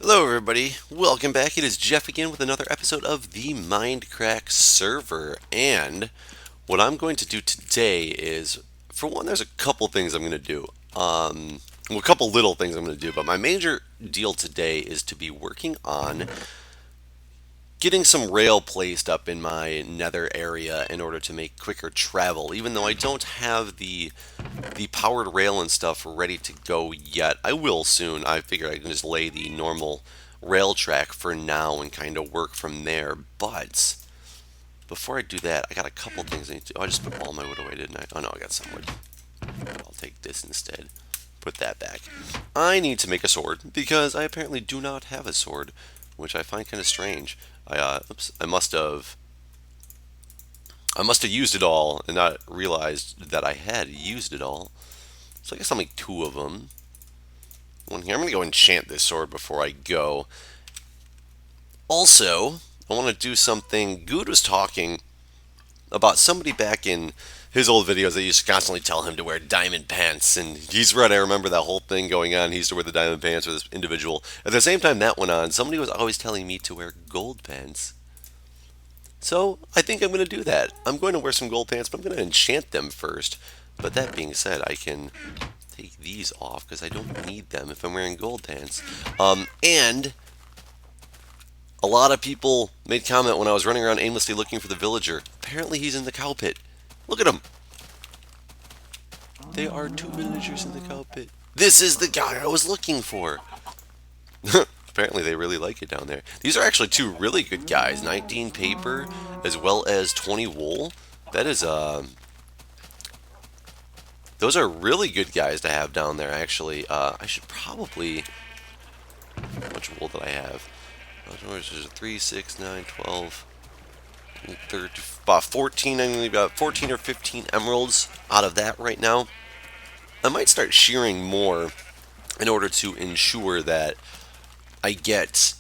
Hello everybody, welcome back. It is Jeff again with another episode of the Mindcrack server. And what I'm going to do today is, for one, there's a couple things I'm going to do. A couple little things I'm going to do, but my major deal today is to be working on getting some rail placed up in my nether area in order to make quicker travel. Even though I don't have the powered rail and stuff ready to go yet, I will soon. I figure I can just lay the normal rail track for now and kind of work from there. But before I do that, I got a couple things I need to do. I just put all my wood away, didn't I? Oh no, I got some wood. I'll take this instead. Put that back. I need to make a sword because I apparently do not have a sword, which I find kind of strange. I must have used it all and not realized that I had used it all. So I guess I'll make two of them. One here. I'm going to go enchant this sword before I go. Also, I want to do something. Good was talking about somebody back in his old videos that used to constantly tell him to wear diamond pants. And he's right, I remember that whole thing going on. He used to wear the diamond pants with this individual. At the same time that went on, somebody was always telling me to wear gold pants. So I think I'm going to do that. I'm going to wear some gold pants, but I'm going to enchant them first. But that being said, I can take these off because I don't need them if I'm wearing gold pants. And a lot of people made comment when I was running around aimlessly looking for the villager. Apparently he's in the cow pit. Look at him. There are two villagers in the cow pit. This is the guy I was looking for. Apparently they really like it down there. These are actually two really good guys. 19 paper as well as 20 wool. That is those are really good guys to have down there actually. I should probably, how much wool did I have? There's 3, 6, 9, 12, 13, about 14. I need about 14 or 15 emeralds out of that right now. I might start shearing more in order to ensure that I get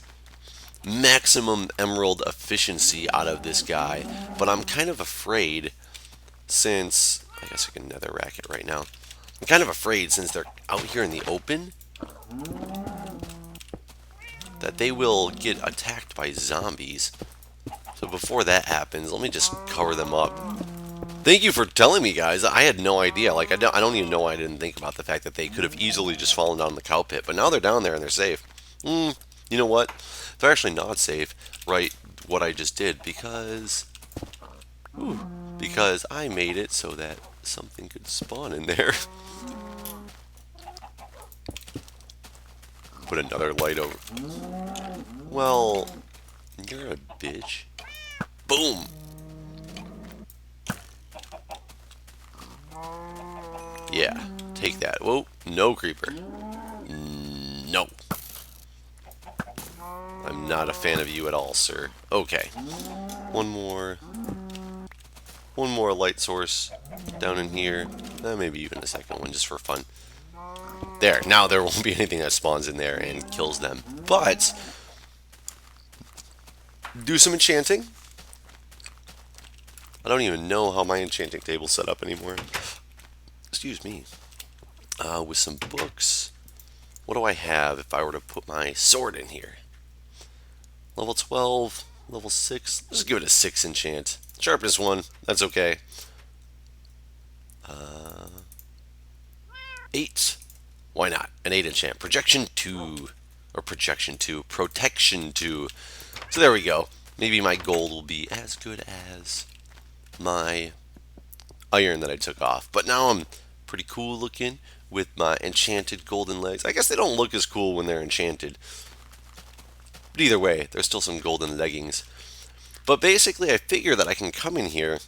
maximum emerald efficiency out of this guy. But I'm kind of afraid since, I guess I can nether rack it right now. I'm kind of afraid since they're out here in the open that they will get attacked by zombies. So before that happens, let me just cover them up. Thank you for telling me, guys. I had no idea. Like, I don't even know why I didn't think about the fact that they could have easily just fallen down the cow pit. But now they're down there and they're safe. You know what? They're actually not safe, right, what I just did, because I made it so that something could spawn in there. Put another light over. Well, you're a bitch. Boom. Yeah, take that. Whoa, no creeper. No. I'm not a fan of you at all, sir. Okay. One more light source down in here. Maybe even a second one just for fun. There. Now there won't be anything that spawns in there and kills them. But do some enchanting. I don't even know how my enchanting table's set up anymore. Excuse me. With some books. What do I have if I were to put my sword in here? Level 12, level 6. Let's just give it a 6 enchant. Sharpness 1, that's okay. 8. Why not? An 8 enchant. Projection 2. Or projection 2. Protection 2. So there we go. Maybe my gold will be as good as my iron that I took off. But now I'm pretty cool looking with my enchanted golden legs. I guess they don't look as cool when they're enchanted. But either way, there's still some golden leggings. But basically, I figure that I can come in here,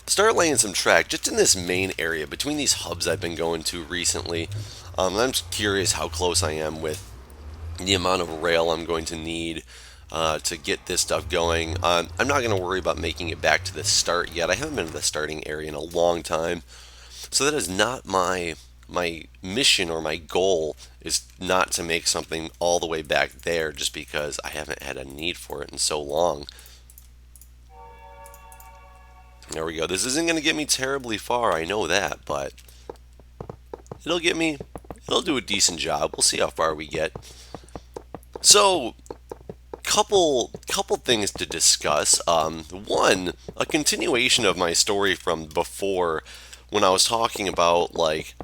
start laying some track just in this main area between these hubs I've been going to recently. I'm just curious how close I am with the amount of rail I'm going to need to get this stuff going. I'm not going to worry about making it back to the start yet. I haven't been to the starting area in a long time. So that is not my mission, or my goal is not to make something all the way back there just because I haven't had a need for it in so long. There we go. This isn't going to get me terribly far, I know that, but it'll do a decent job. We'll see how far we get. So, couple things to discuss. One, a continuation of my story from before when I was talking about like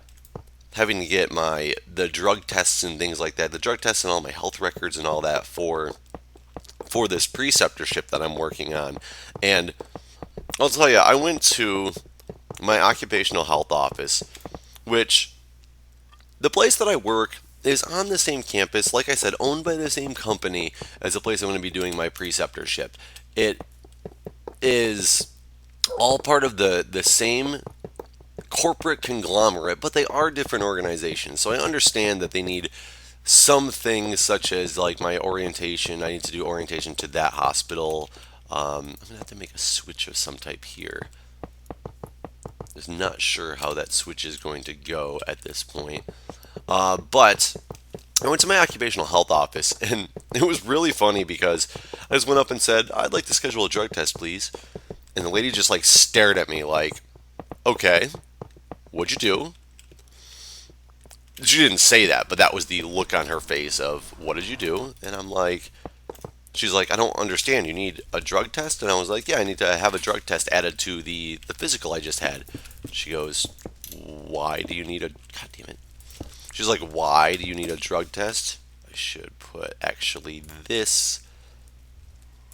having to get the drug tests and things like that, the drug tests and all my health records and all that for this preceptorship that I'm working on. And I'll tell you, I went to my occupational health office, which the place that I work is on the same campus, like I said, owned by the same company as the place I'm going to be doing my preceptorship. It is all part of the same corporate conglomerate, but they are different organizations. So I understand that they need some things such as like my orientation. I need to do orientation to that hospital. I'm going to have to make a switch of some type here. Just not sure how that switch is going to go at this point. But I went to my occupational health office, and it was really funny because I just went up and said, I'd like to schedule a drug test, please. And the lady just like stared at me like, okay, what'd you do? She didn't say that, but that was the look on her face of, what did you do? And I'm like, she's like, I don't understand. You need a drug test? And I was like, yeah, I need to have a drug test added to the physical I just had. She goes, why do you need a, God damn it. She's like, why do you need a drug test? I should put actually this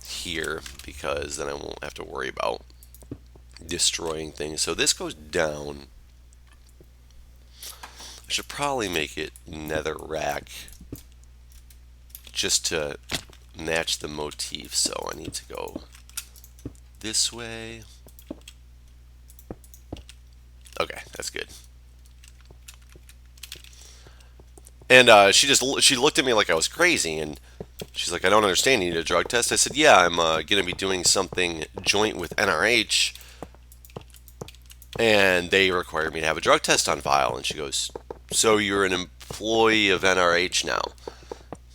here because then I won't have to worry about destroying things. So this goes down. I should probably make it netherrack just to match the motif. So I need to go this way. Okay, that's good. And she looked at me like I was crazy, and she's like, I don't understand. You need a drug test? I said, yeah, I'm going to be doing something joint with NRH, and they required me to have a drug test on file. And she goes, so you're an employee of NRH now?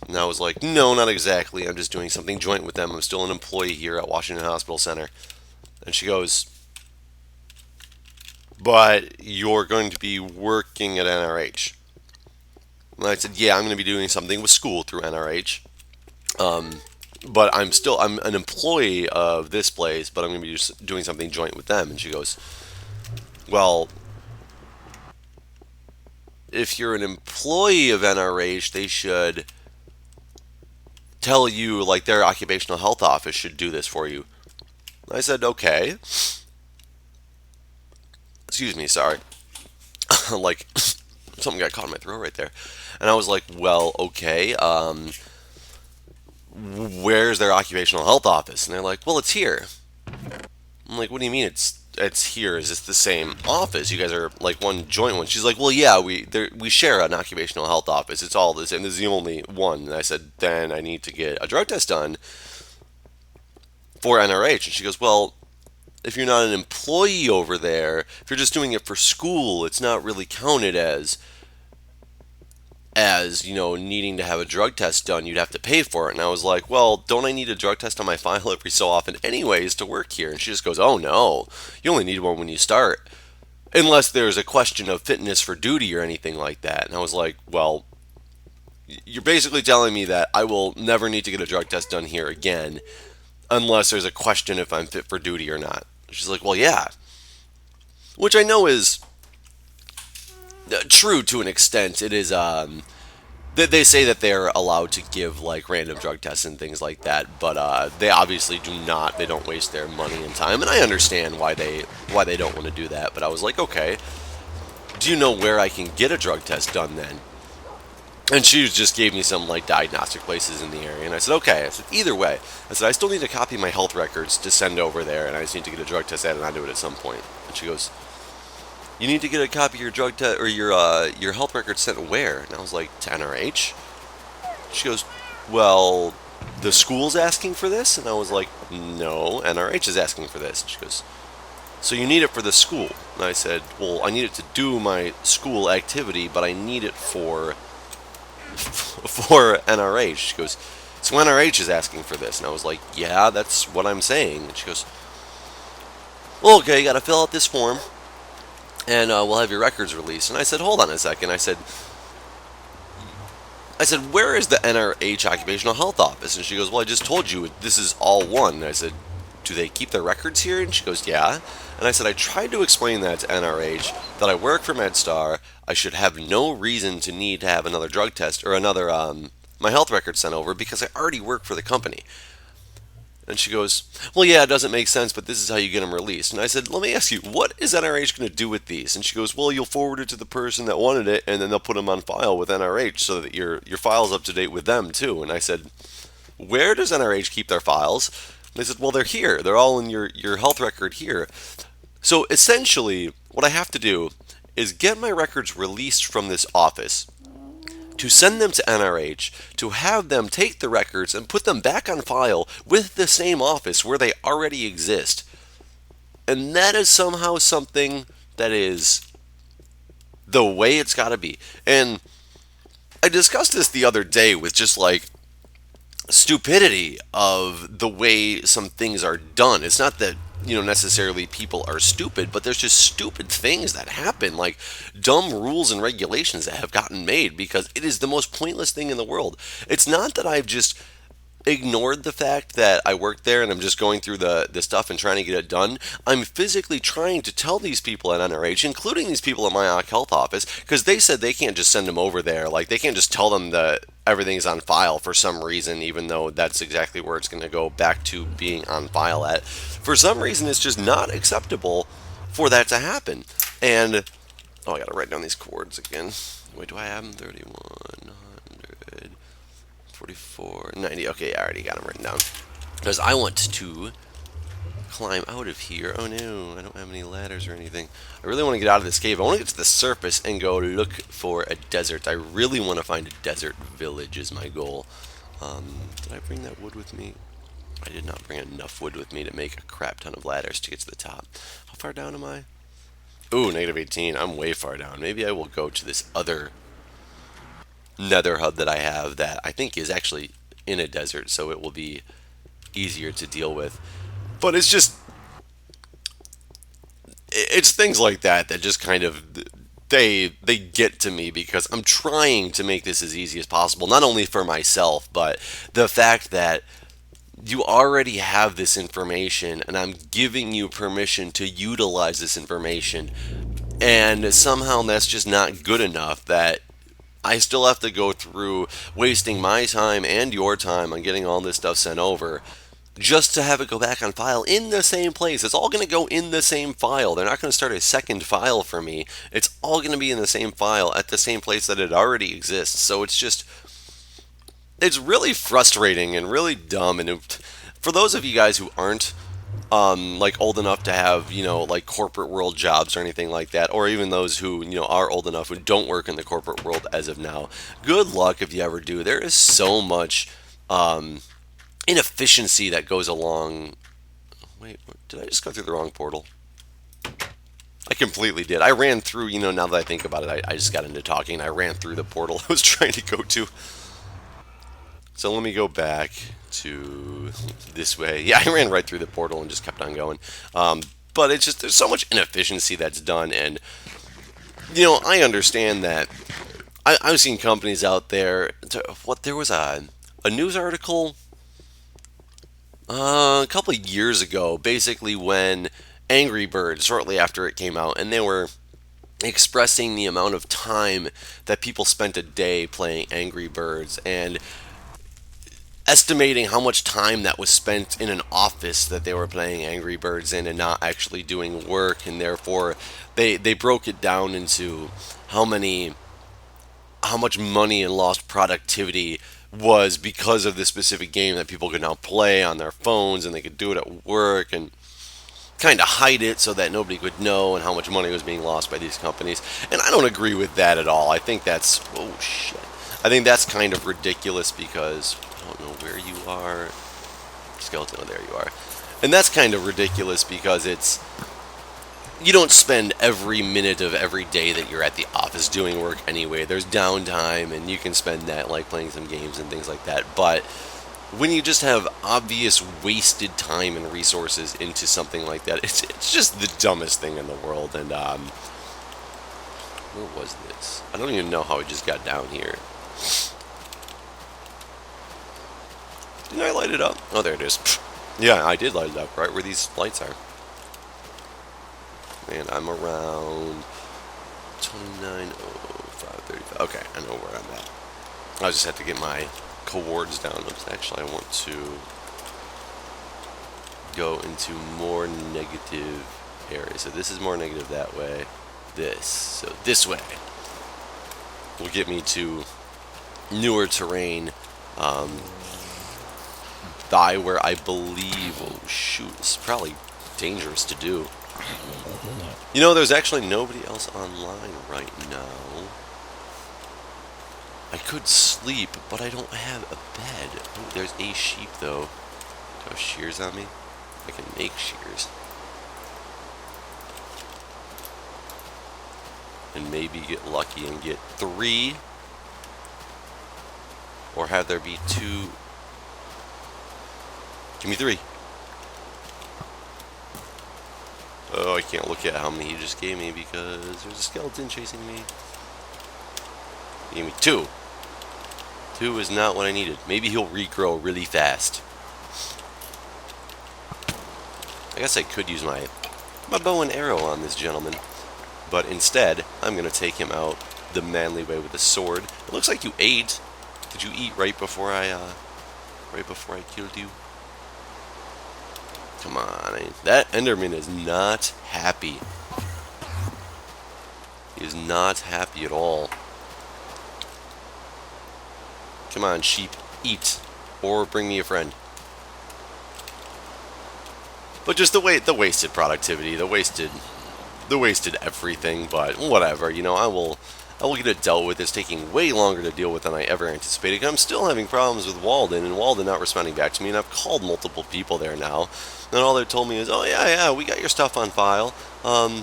And I was like, no, not exactly. I'm just doing something joint with them. I'm still an employee here at Washington Hospital Center. And she goes, but you're going to be working at NRH. And I said, yeah, I'm going to be doing something with school through NRH. But I'm an employee of this place, but I'm going to be just doing something joint with them. And she goes, well, if you're an employee of NRH, they should tell you, like their occupational health office should do this for you. I said, okay. Excuse me, sorry. Like, something got caught in my throat right there. And I was like, well, okay. Where's their occupational health office? And they're like, well, it's here. I'm like, what do you mean it's here? Is this the same office? You guys are like one joint one. She's like, well, yeah, we share an occupational health office. It's all the same. This is the only one. And I said, then I need to get a drug test done for NRH. And she goes, well, if you're not an employee over there, if you're just doing it for school, it's not really counted as needing to have a drug test done. You'd have to pay for it. And I was like, well, don't I need a drug test on my file every so often anyways to work here? And she just goes, oh no, you only need one when you start, unless there's a question of fitness for duty or anything like that. And I was like, well, you're basically telling me that I will never need to get a drug test done here again unless there's a question if I'm fit for duty or not. She's like, well, yeah, which I know is true to an extent. It is they say that they're allowed to give like random drug tests and things like that, but they obviously do not. They don't waste their money and time, and I understand why they don't want to do that. But I was like, okay, do you know where I can get a drug test done then? And she just gave me some like diagnostic places in the area, and I said, okay. I said, either way, I said I still need to copy my health records to send over there, and I just need to get a drug test added onto it at some point. And she goes, you need to get a copy of your drug test or your health records sent where? And I was like, to NRH. She goes, well, the school's asking for this? And I was like, no, NRH is asking for this. And she goes, so you need it for the school? And I said, well, I need it to do my school activity, but I need it for NRH. She goes, so NRH is asking for this? And I was like, yeah, that's what I'm saying. And she goes, well, okay, you got to fill out this form, and we'll have your records released. And I said, hold on a second. I said, I said, where is the NRH Occupational Health Office? And she goes, well, I just told you this is all one. And I said, do they keep their records here? And she goes, yeah. And I said, I tried to explain that to NRH, that I work for MedStar. I should have no reason to need to have another drug test or another my health record sent over because I already work for the company. And she goes, well, yeah, it doesn't make sense, but this is how you get them released. And I said, let me ask you, what is NRH going to do with these? And she goes, well, you'll forward it to the person that wanted it, and then they'll put them on file with NRH so that your file's up to date with them, too. And I said, where does NRH keep their files? And they said, well, they're here. They're all in your health record here. So essentially, what I have to do is get my records released from this office, to send them to NRH, to have them take the records and put them back on file with the same office where they already exist. And that is somehow something that is the way it's got to be. And I discussed this the other day with just like stupidity of the way some things are done. It's not that necessarily people are stupid, but there's just stupid things that happen, like dumb rules and regulations that have gotten made because it is the most pointless thing in the world. It's not that I've just ignored the fact that I work there and I'm just going through the stuff and trying to get it done. I'm physically trying to tell these people at NRH, including these people at my health office, because they said they can't just send them over there. Like, they can't just tell them that everything's on file for some reason, even though that's exactly where it's going to go back to being on file at. For some reason, it's just not acceptable for that to happen. And, oh, I got to write down these chords again. Wait, do I have them? 3100. 44, 90. Okay, I already got them written down. Because I want to climb out of here. Oh no, I don't have any ladders or anything. I really want to get out of this cave. I want to get to the surface and go look for a desert. I really want to find a desert village is my goal. Did I bring that wood with me? I did not bring enough wood with me to make a crap ton of ladders to get to the top. How far down am I? Ooh, negative 18. I'm way far down. Maybe I will go to this other nether hub that I have that I think is actually in a desert, so it will be easier to deal with. But it's things like that that just kind of they get to me because I'm trying to make this as easy as possible, not only for myself, but the fact that you already have this information and I'm giving you permission to utilize this information, and somehow that's just not good enough that I still have to go through wasting my time and your time on getting all this stuff sent over just to have it go back on file in the same place. It's all going to go in the same file. They're not going to start a second file for me. It's all going to be in the same file at the same place that it already exists. So it's really frustrating and really dumb. And for those of you guys who aren't like old enough to have like corporate world jobs or anything like that, or even those who are old enough who don't work in the corporate world as of now, good luck if you ever do. There is so much inefficiency that goes along. Wait, did I just go through the wrong portal? I completely did. I ran through, now that I think about it, I just got into talking and I ran through the portal I was trying to go to. So let me go back to this way. Yeah, I ran right through the portal and just kept on going. But it's just, there's so much inefficiency that's done. And, I understand that. I've seen companies out there. There was a news article a couple of years ago, basically when Angry Birds, shortly after it came out, and they were expressing the amount of time that people spent a day playing Angry Birds and estimating how much time that was spent in an office that they were playing Angry Birds in and not actually doing work, and therefore they broke it down into how much money and lost productivity was because of this specific game that people could now play on their phones, and they could do it at work and kind of hide it so that nobody could know, and how much money was being lost by these companies. And I don't agree with that at all. I think that's I think that's kind of ridiculous because I don't know where you are. Skeleton, oh, there you are. And that's kind of ridiculous because you don't spend every minute of every day that you're at the office doing work anyway. There's downtime, and you can spend that like playing some games and things like that. But when you just have obvious wasted time and resources into something like that, it's just the dumbest thing in the world. And where was this? I don't even know how I just got down here. Didn't I light it up? Oh, there it is. Yeah, I did light it up, right where these lights are. And I'm around 29:05:35. Okay, I know where I'm at. I just have to get my coords down. Oops, actually, I want to go into more negative areas. So this is more negative that way. So this way will get me to newer terrain by where I believe, oh shoot, this is probably dangerous to do. You know, there's actually nobody else online right now. I could sleep, but I don't have a bed. Oh, there's a sheep though. Do I have shears on me? I can make shears. And maybe get lucky and get 3. Or have there be 2. Give me 3. Oh, I can't look at how many he just gave me because there's a skeleton chasing me. He gave me 2. 2 is not what I needed. Maybe he'll regrow really fast. I guess I could use my bow and arrow on this gentleman. But instead, I'm going to take him out the manly way with a sword. It looks like you ate. Did you eat right before I killed you? Come on, that Enderman is not happy. He is not happy at all. Come on, sheep, eat, or bring me a friend. But just the wasted productivity, the wasted everything. But whatever, you know, I will get it dealt with. It's taking way longer to deal with than I ever anticipated. I'm still having problems with Walden, and Walden not responding back to me, and I've called multiple people there now. And all they told me is, oh, yeah, we got your stuff on file. I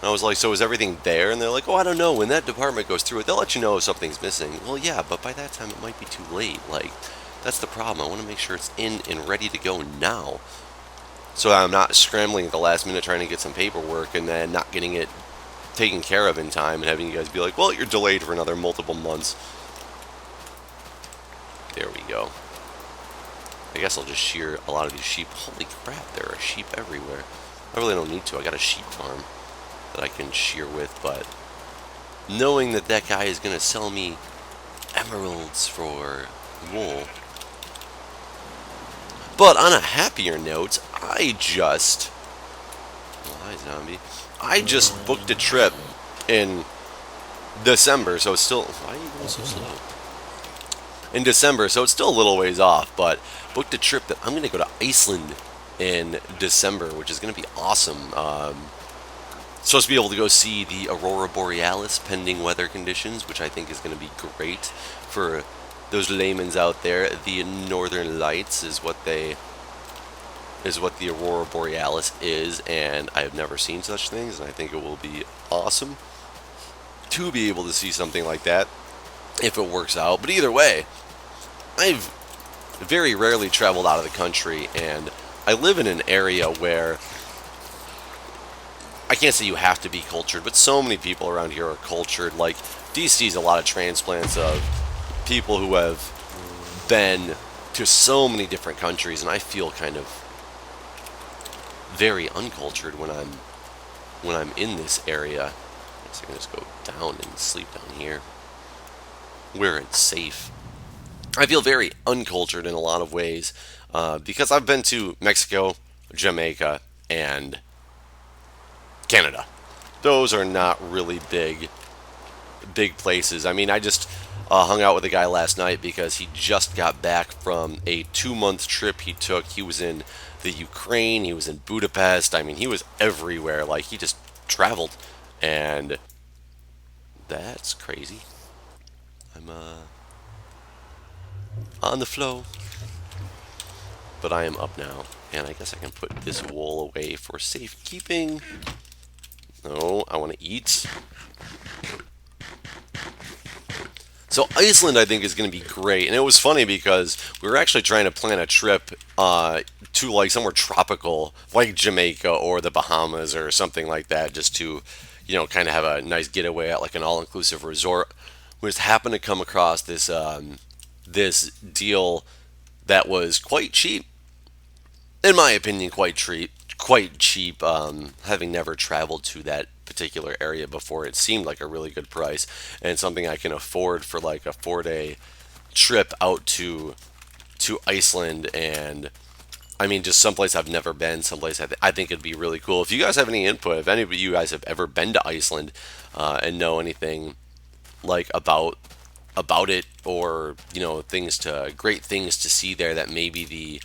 was like, so is everything there? And they're like, oh, I don't know. When that department goes through it, they'll let you know if something's missing. Well, yeah, but by that time it might be too late. Like, that's the problem. I want to make sure it's in and ready to go now. So I'm not scrambling at the last minute trying to get some paperwork and then not getting it taken care of in time and having you guys be like, well, you're delayed for another multiple months. There we go. I guess I'll just shear a lot of these sheep. Holy crap, there are sheep everywhere. I really don't need to. I got a sheep farm that I can shear with, but knowing that that guy is going to sell me emeralds for wool. But on a happier note, I just booked a trip in December, so it's still, why are you going so slow? In December, so it's still a little ways off, but booked a trip that I'm going to go to Iceland in December, which is going to be awesome. Supposed to be able to go see the Aurora Borealis pending weather conditions, which I think is going to be great for those laymen's out there. The Northern Lights is what the Aurora Borealis is, and I have never seen such things, and I think it will be awesome to be able to see something like that if it works out. But either way, I've very rarely traveled out of the country, and I live in an area where I can't say you have to be cultured, but so many people around here are cultured. Like, DC's a lot of transplants of people who have been to so many different countries, and I feel kind of very uncultured when I'm in this area. I guess I can just go down and sleep down here where it's safe. I feel very uncultured in a lot of ways because I've been to Mexico, Jamaica, and Canada. Those are not really big places. I mean, I just hung out with a guy last night because he just got back from a 2-month trip he took. He was in the Ukraine, he was in Budapest. I mean, he was everywhere. Like, he just traveled, and that's crazy. I'm on the flow, but I am up now, and I guess I can put this wool away for safekeeping. No, I want to eat. So Iceland, I think, is going to be great. And it was funny because we were actually trying to plan a trip to like somewhere tropical, like Jamaica or the Bahamas or something like that, just to, you know, kind of have a nice getaway at like an all-inclusive resort. We just happened to come across this this deal that was quite cheap, in my opinion, quite cheap. Quite cheap. Having never traveled to that particular area before, it seemed like a really good price and something I can afford for like a 4 day trip out to Iceland. And I mean, just someplace I've never been, someplace I think it'd be really cool. If you guys have any input, if any of you guys have ever been to Iceland and know anything like about it, or things to great things to see there that maybe the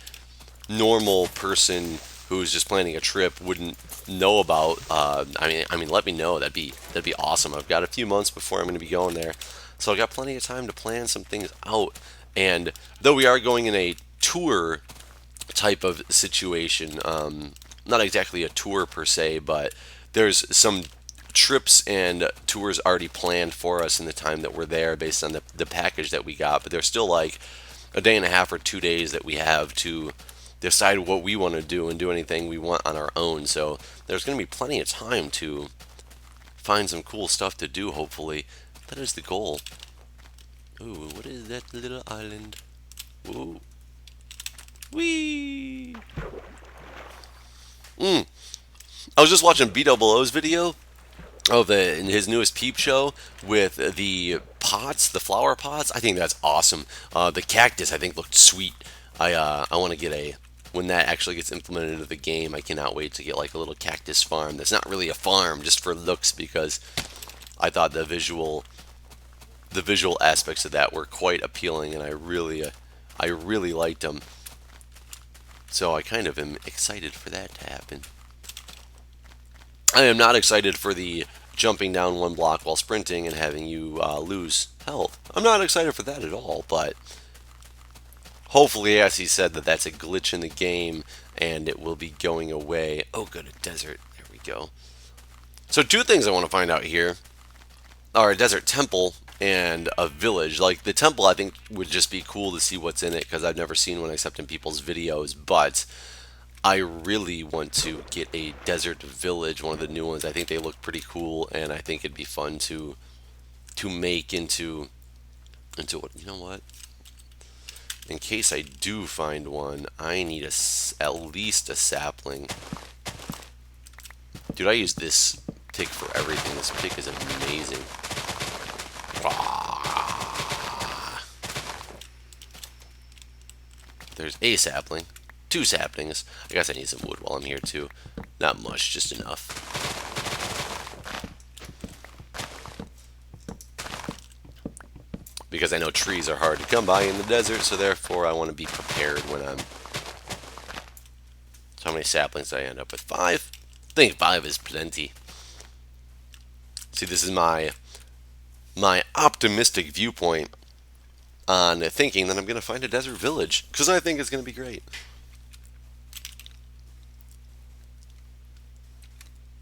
normal person who's just planning a trip wouldn't know about. I mean, let me know. That'd be awesome. I've got a few months before I'm going to be going there, so I've got plenty of time to plan some things out. And though we are going in a tour type of situation, not exactly a tour per se, but there's some trips and tours already planned for us in the time that we're there based on the package that we got. But there's still like a day and a half or 2 days that we have to decide what we want to do and do anything we want on our own. So there's going to be plenty of time to find some cool stuff to do, hopefully. That is the goal. Ooh, what is that little island? Ooh. Whee! I was just watching B00O's video of his newest peep show with the pots, the flower pots. I think that's awesome. The cactus I think looked sweet. I want to get a when that actually gets implemented into the game. I cannot wait to get like a little cactus farm. That's not really a farm, just for looks, because I thought the visual aspects of that were quite appealing, and I really liked them. So I kind of am excited for that to happen. I am not excited for the jumping down one block while sprinting and having you lose health. I'm not excited for that at all, but hopefully, as he said, that's a glitch in the game and it will be going away. Oh, good, a desert. There we go. So two things I want to find out here are a desert temple and a village. Like the temple, I think would just be cool to see what's in it, because I've never seen one except in people's videos. But I really want to get a desert village, one of the new ones. I think they look pretty cool, and I think it'd be fun to make into what, you know what? In case I do find one, I need at least a sapling. Dude, I use this pick for everything. This pick is amazing. There's a sapling. 2 saplings. I guess I need some wood while I'm here too. Not much, just enough. Because I know trees are hard to come by in the desert, so therefore I want to be prepared when I'm... So how many saplings did I end up with? 5? I think 5 is plenty. See, this is my optimistic viewpoint on thinking that I'm going to find a desert village, because I think it's going to be great.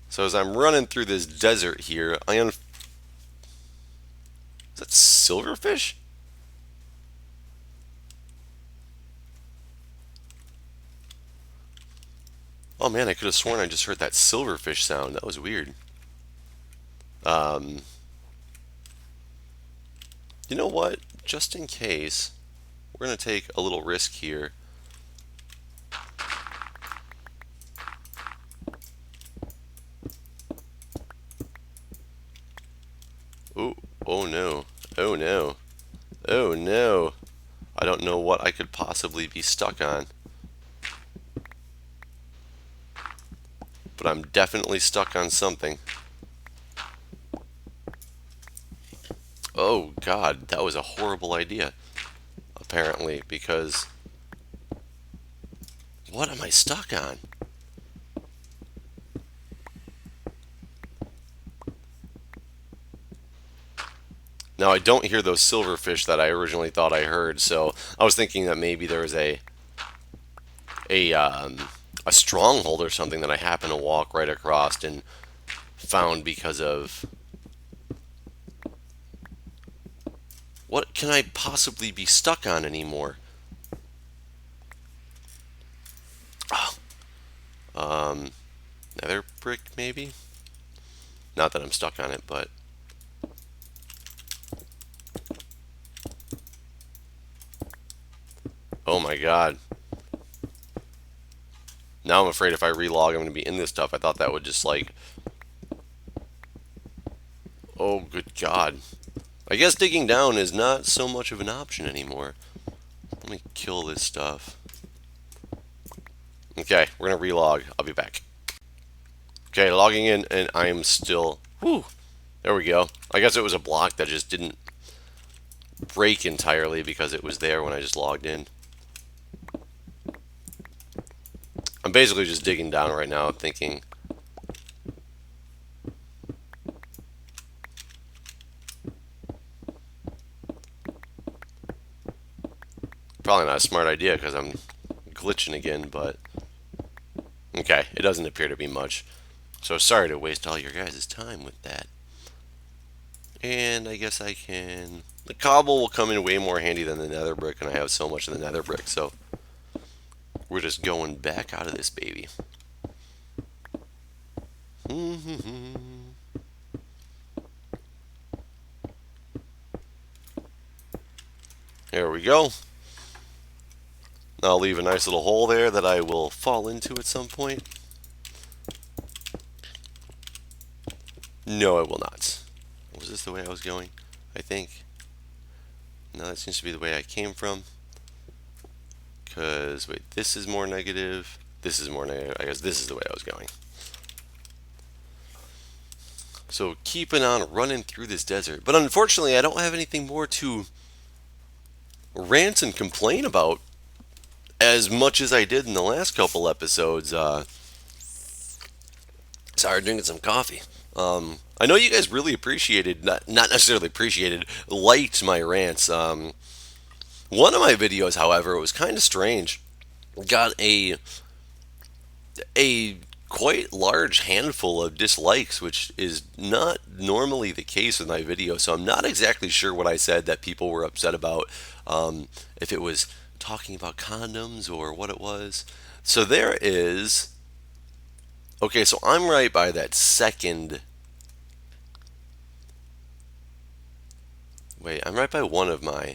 So as I'm running through this desert here, is that silverfish? Oh man, I could have sworn I just heard that silverfish sound. That was weird. You know what? Just in case, we're going to take a little risk here. Ooh, oh no. Oh no. Oh no. I don't know what I could possibly be stuck on. But I'm definitely stuck on something. Oh god, that was a horrible idea. Apparently, because... What am I stuck on? Now, I don't hear those silverfish that I originally thought I heard, so I was thinking that maybe there was a stronghold or something that I happened to walk right across and found because of... What can I possibly be stuck on anymore? Oh, nether brick, maybe? Not that I'm stuck on it, but... Oh my god. Now I'm afraid if I relog, I'm going to be in this stuff. I thought that would just like... Oh, good god. I guess digging down is not so much of an option anymore. Let me kill this stuff. Okay, we're going to relog. I'll be back. Okay, logging in, and I am still... Whew. There we go. I guess it was a block that just didn't break entirely because it was there when I just logged in. I'm basically just digging down right now thinking... Probably not a smart idea because I'm glitching again, but... Okay, it doesn't appear to be much. So sorry to waste all your guys' time with that. And I guess I can... The cobble will come in way more handy than the nether brick, and I have so much of the nether brick, so... We're just going back out of this baby. There we go. I'll leave a nice little hole there that I will fall into at some point. No, I will not. Was this the way I was going? I think. No, that seems to be the way I came from. Because, wait, this is more negative. This is more negative. I guess this is the way I was going. So, keeping on running through this desert. But unfortunately, I don't have anything more to rant and complain about as much as I did in the last couple episodes. Sorry, drinking some coffee. I know you guys really appreciated, not necessarily appreciated, liked my rants. One of my videos, however, was kind of strange. Got a quite large handful of dislikes, which is not normally the case with my video. So I'm not exactly sure what I said that people were upset about. If it was talking about condoms or what it was. So there is... Okay, so I'm right by that second... Wait, I'm right by one of my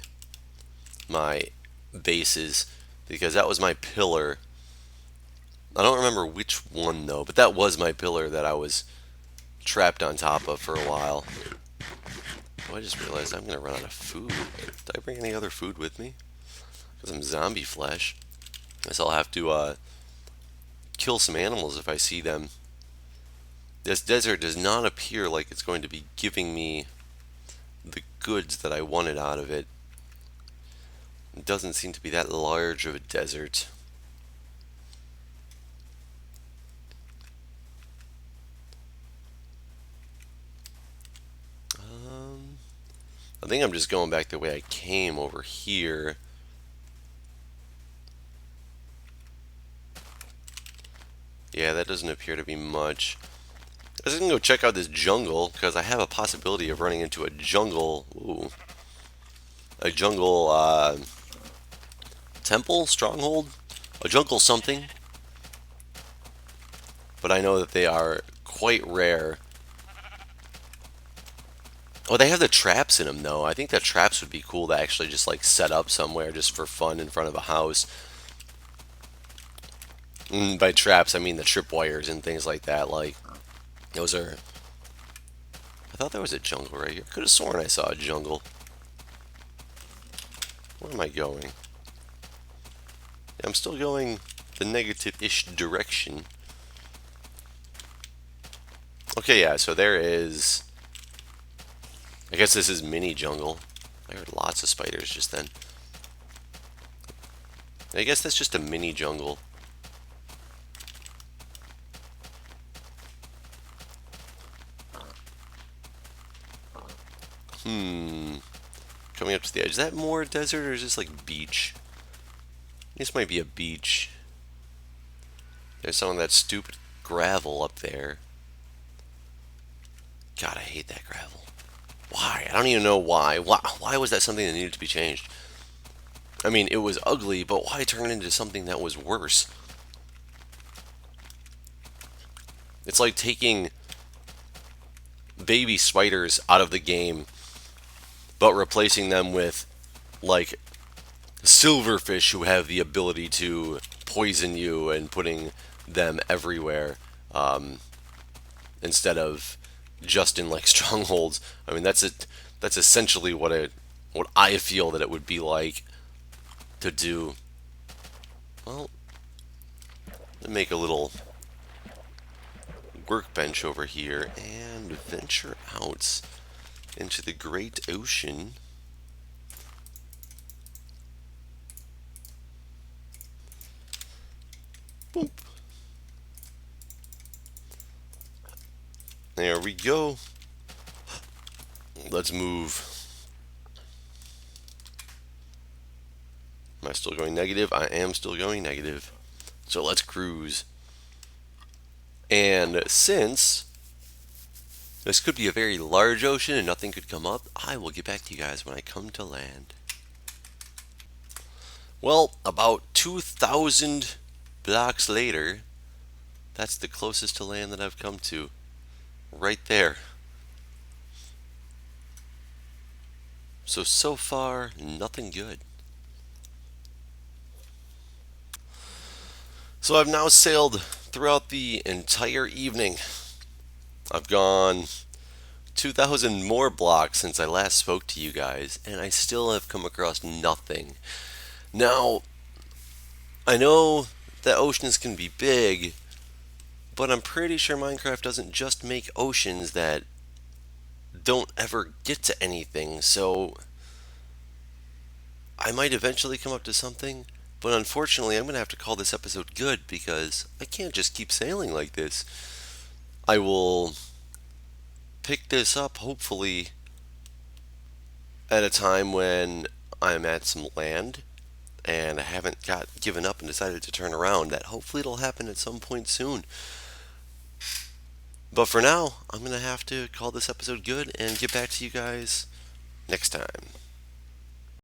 bases because that was my pillar. I don't remember which one though, but that was my pillar that I was trapped on top of for a while. Oh, I just realized I'm gonna run out of food. Did I bring any other food with me? Because I'm zombie flesh. Guess I'll have to kill some animals if I see them. This desert does not appear like it's going to be giving me the goods that I wanted out of it. It doesn't seem to be that large of a desert. I think I'm just going back the way I came over here. Yeah, that doesn't appear to be much. I was going to go check out this jungle because I have a possibility of running into a jungle. Ooh. A jungle temple, stronghold, a jungle something. But I know that they are quite rare. Oh, they have the traps in them though. I think the traps would be cool to actually just like set up somewhere just for fun in front of a house. By traps, I mean the tripwires and things like that. Like, those are... I thought there was a jungle right here. Could have sworn I saw a jungle. Where am I going? Yeah, I'm still going the negative-ish direction. Okay, yeah, so there is... I guess this is mini jungle. I heard lots of spiders just then. I guess that's just a mini jungle. Coming up to the edge. Is that more desert or is this like beach? This might be a beach. There's some of that stupid gravel up there. God, I hate that gravel. Why? I don't even know why. Why was that something that needed to be changed? I mean, it was ugly, but why turn it into something that was worse? It's like taking baby spiders out of the game, but replacing them with, like, silverfish who have the ability to poison you and putting them everywhere, instead of just in like strongholds. I mean, that's it. That's essentially what I feel that it would be like to do. Well, make a little workbench over here and venture out into the great ocean. Boop. There we go. Let's move. Am I still going negative? I am still going negative. So let's cruise. And since this could be a very large ocean and nothing could come up, I will get back to you guys when I come to land. Well, about 2,000 blocks later, that's the closest to land that I've come to. Right there. So far, nothing good. So I've now sailed throughout the entire evening. I've gone 2,000 more blocks since I last spoke to you guys, and I still have come across nothing. Now, I know that oceans can be big, but I'm pretty sure Minecraft doesn't just make oceans that don't ever get to anything, so I might eventually come up to something, but unfortunately I'm going to have to call this episode good because I can't just keep sailing like this. I will pick this up hopefully at a time when I'm at some land and I haven't given up and decided to turn around. That hopefully it'll happen at some point soon. But for now, I'm going to have to call this episode good and get back to you guys next time.